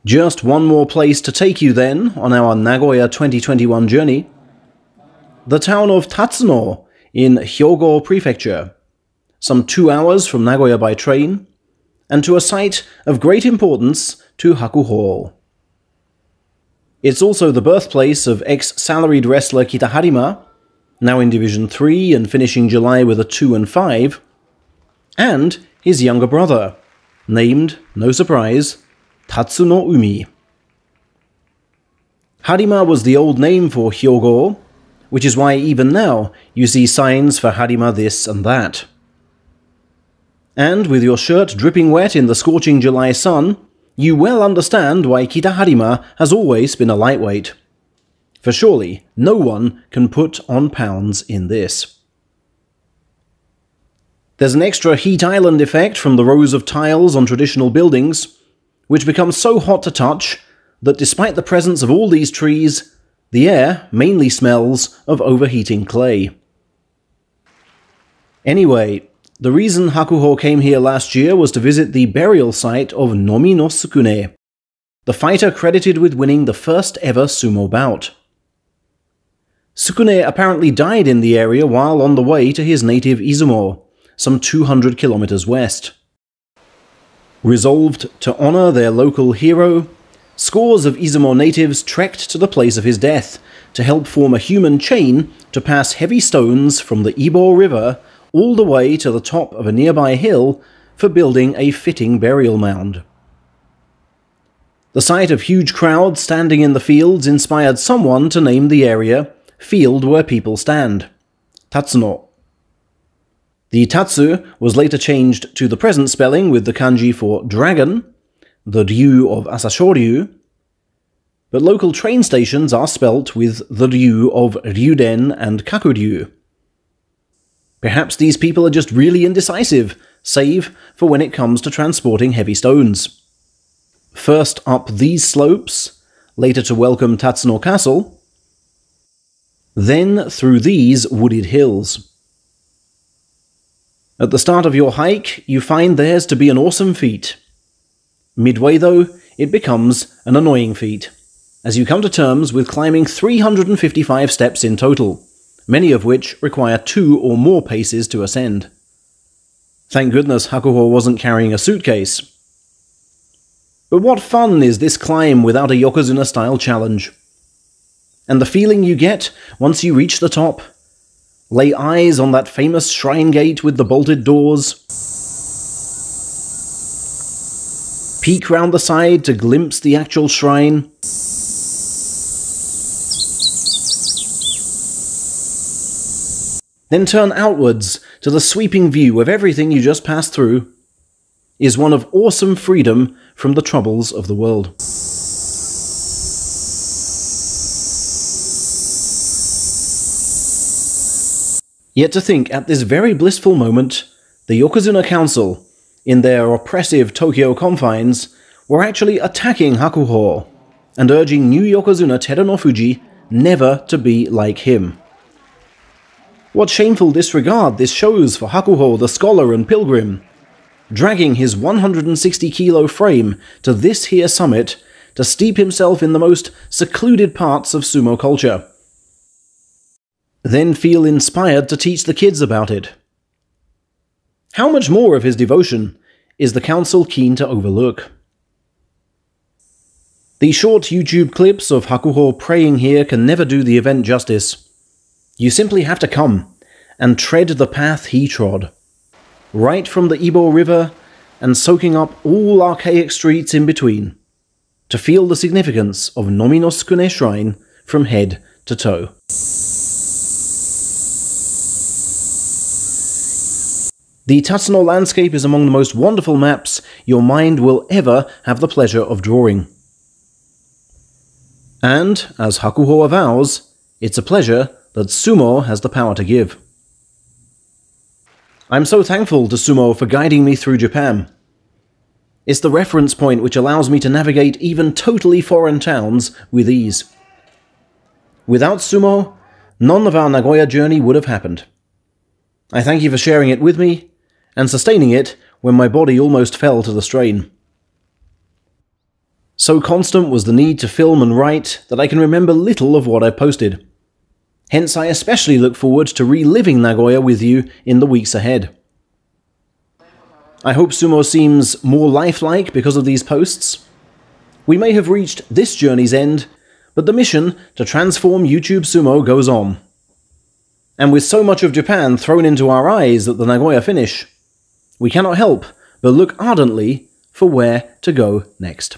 Just one more place to take you then on our Nagoya 2021 journey. The town of Tatsuno in Hyogo Prefecture, some 2 hours from Nagoya by train, and to a site of great importance to Hakuho. It's also the birthplace of ex-salaried wrestler Kita Harima, now in Division 3 and finishing July with a 2 and 5, and his younger brother, named, no surprise, Tatsuno Umi. Harima was the old name for Hyogo, which is why even now you see signs for Harima this and that. And with your shirt dripping wet in the scorching July sun, you well understand why Kita Harima has always been a lightweight. For surely no one can put on pounds in this. There's an extra heat island effect from the rows of tiles on traditional buildings, which becomes so hot to touch that despite the presence of all these trees, the air mainly smells of overheating clay. Anyway, the reason Hakuho came here last year was to visit the burial site of Nominosukune, the fighter credited with winning the first ever sumo bout. Sukune apparently died in the area while on the way to his native Izumo, some 200 kilometers west. Resolved to honor their local hero, scores of Izumo natives trekked to the place of his death to help form a human chain to pass heavy stones from the Ibo River all the way to the top of a nearby hill for building a fitting burial mound. The sight of huge crowds standing in the fields inspired someone to name the area Field Where People Stand, Tatsuno. The Tatsu was later changed to the present spelling with the kanji for dragon, the ryu of Asashoryu, but local train stations are spelt with the ryu of Ryuden and Kakuryu. Perhaps these people are just really indecisive, save for when it comes to transporting heavy stones. First up these slopes, later to welcome Tatsuno Castle, then through these wooded hills. At the start of your hike, you find theirs to be an awesome feat. Midway though, it becomes an annoying feat, as you come to terms with climbing 355 steps in total, many of which require 2 or more paces to ascend. Thank goodness Hakuho wasn't carrying a suitcase. But what fun is this climb without a Yokozuna-style challenge? And the feeling you get once you reach the top. Lay eyes on that famous shrine gate with the bolted doors. Peek round the side to glimpse the actual shrine. Then turn outwards to the sweeping view of everything you just passed through, is one of awesome freedom from the troubles of the world. Yet to think, at this very blissful moment, the Yokozuna Council, in their oppressive Tokyo confines, were actually attacking Hakuho, and urging new Yokozuna Terunofuji never to be like him. What shameful disregard this shows for Hakuho the scholar and pilgrim, dragging his 160-kilo frame to this here summit to steep himself in the most secluded parts of sumo culture. Then feel inspired to teach the kids about it. How much more of his devotion is the council keen to overlook? The short YouTube clips of Hakuho praying here can never do the event justice. You simply have to come and tread the path he trod, right from the Ibo River and soaking up all archaic streets in between, to feel the significance of Nominosukune Shrine from head to toe. The Tatsuno landscape is among the most wonderful maps your mind will ever have the pleasure of drawing. And, as Hakuho avows, it's a pleasure that sumo has the power to give. I'm so thankful to sumo for guiding me through Japan. It's the reference point which allows me to navigate even totally foreign towns with ease. Without sumo, none of our Nagoya journey would have happened. I thank you for sharing it with me, and sustaining it when my body almost fell to the strain. So constant was the need to film and write that I can remember little of what I posted. Hence, I especially look forward to reliving Nagoya with you in the weeks ahead. I hope sumo seems more lifelike because of these posts. We may have reached this journey's end, but the mission to transform YouTube sumo goes on. And with so much of Japan thrown into our eyes at the Nagoya finish, we cannot help but look ardently for where to go next.